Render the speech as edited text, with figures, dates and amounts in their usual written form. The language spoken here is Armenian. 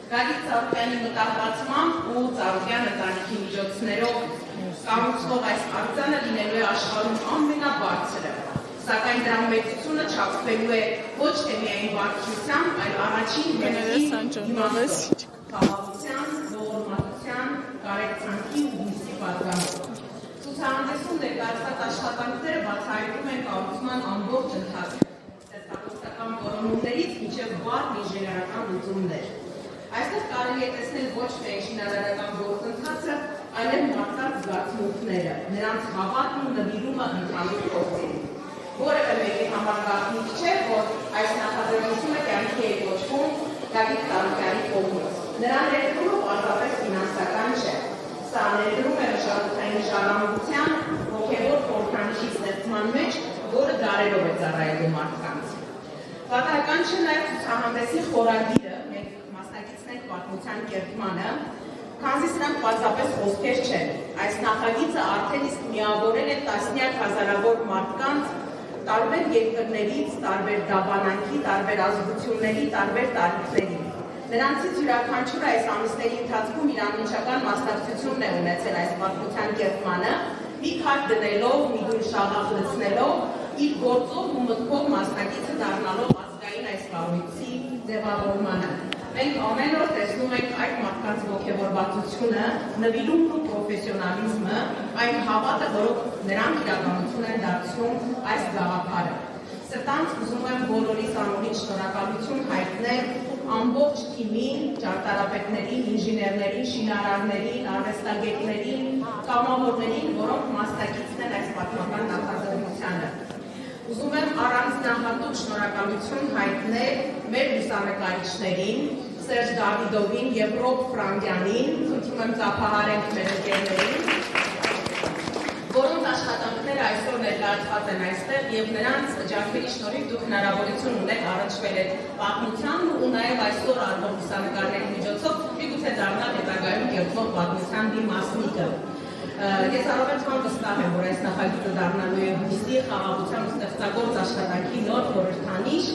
Գագիկ Ծառուկյանի մտահղացմամբ ու Ծառուկյան ընտանիքի միջոցներով կառուցվող այս արձանը լինելու է աշխարհում ամենաբարձրը, սակայն դրա մեծությունը չափվելու է ոչ թե միայն բարձրությամբ, այլ առաջին իմաստով, խաղաղության, ողորմության, կարեկցանքի ու հույսի պատգամով։ Ցուցահանդեսում ներկայացված աշխատանքները բացահայտում են կառուցման ամբողջ ընթացքը, ստեղծագործական որոնումներից մինչև բարդ ինժեներական լուծումներ։ Այստեղ կարելի է տեսնել ոչ թե շինարարական գործընթացը, այլև մարդկանց զգացմունքները, նրանց հավատն ու նվիրումը ընդհանուր գործին։ Որևէ մեկի համար գաղտնիք չէ, որ այս նախաձեռնությունը կյանքի է կոչվում Գագիկ Ծառուկյանի կողմից։ Նրա ներդրումը պարզապես ֆինանսական չէ։ Սա ներդրում է մշակութային ժառանգության, հոգևոր խորհրդանիշի ստեղծման մեջ, որը դարերով է ծառայելու մարդկանց։ Պատահական չէ նաև ցուցահանդեսի խորագիրը, մենք մասնակիցներ պատմության կերտմանը, քանզի սրանք պարզապես խոսքեր չեն։ Այս նախագիծը արդեն իսկ միավորել է տասնյակ հազարավոր մարդկանց տարբեր երկրներից, տարբեր դավանանքի, տարբեր ազգությունների, տարբեր տարիքների։ Նրանցից յուրաքանչյուրը այս ամիսների ընթացքում իր անմիջական մասնակցությունն է ունեցել այս պատմության կերտմանը, մի քարտ դնելով, մի դույլ շաղախ լցնելով, իր գործով ու մտքով մասնակիցը դառնալով ազգային այս կառույցի ձևավորմանը։ Մենք ամեն օր տեսնում ենք այդ մարդկանց ոգևորվածությունը, նվիրումն ու պրոֆեսիոնալիզմը, այն հավատը, որով նրանք իրականություն են դարձնում այս գաղափարը։ Սրտանց ուզում եմ բոլորիս անունից շնորհակալություն հայտնել ամբողջ թիմին, ճարտարապետներին, ինժեներներին, շինարարներին, արվեստագետներին, կամավորներին, որոնք մասնակիցն են այս պատմական նախաձեռնությանը։ Ուզում եմ առանձնահատուկ շնորհակալություն հայտնել մեր լուսանկարիչներին, Սերժ Դավիդովին և Ռոբ Ֆրանկյանին, խնդրում եմ ծափահարենք մեր ընկերներին, որոնց աշխատանքները այսօր ներկայացված են այստեղ և նրանց ջանքերի շնորհիվ դուք հնարավորություն ունեք առնչվել այդ պատմությանն ու նաև այսօր արվող լուսանկարների միջոցով միգուցե դառնալ հետագայում կերտվող պատմության մի մասնիկը։ Ես առավելական վստահ եմ, որ այս նախագիծը դառնալու է հույսի, խաղաղության ու ստեղծագործ աշխատանքի նոր խորհրդանիշ,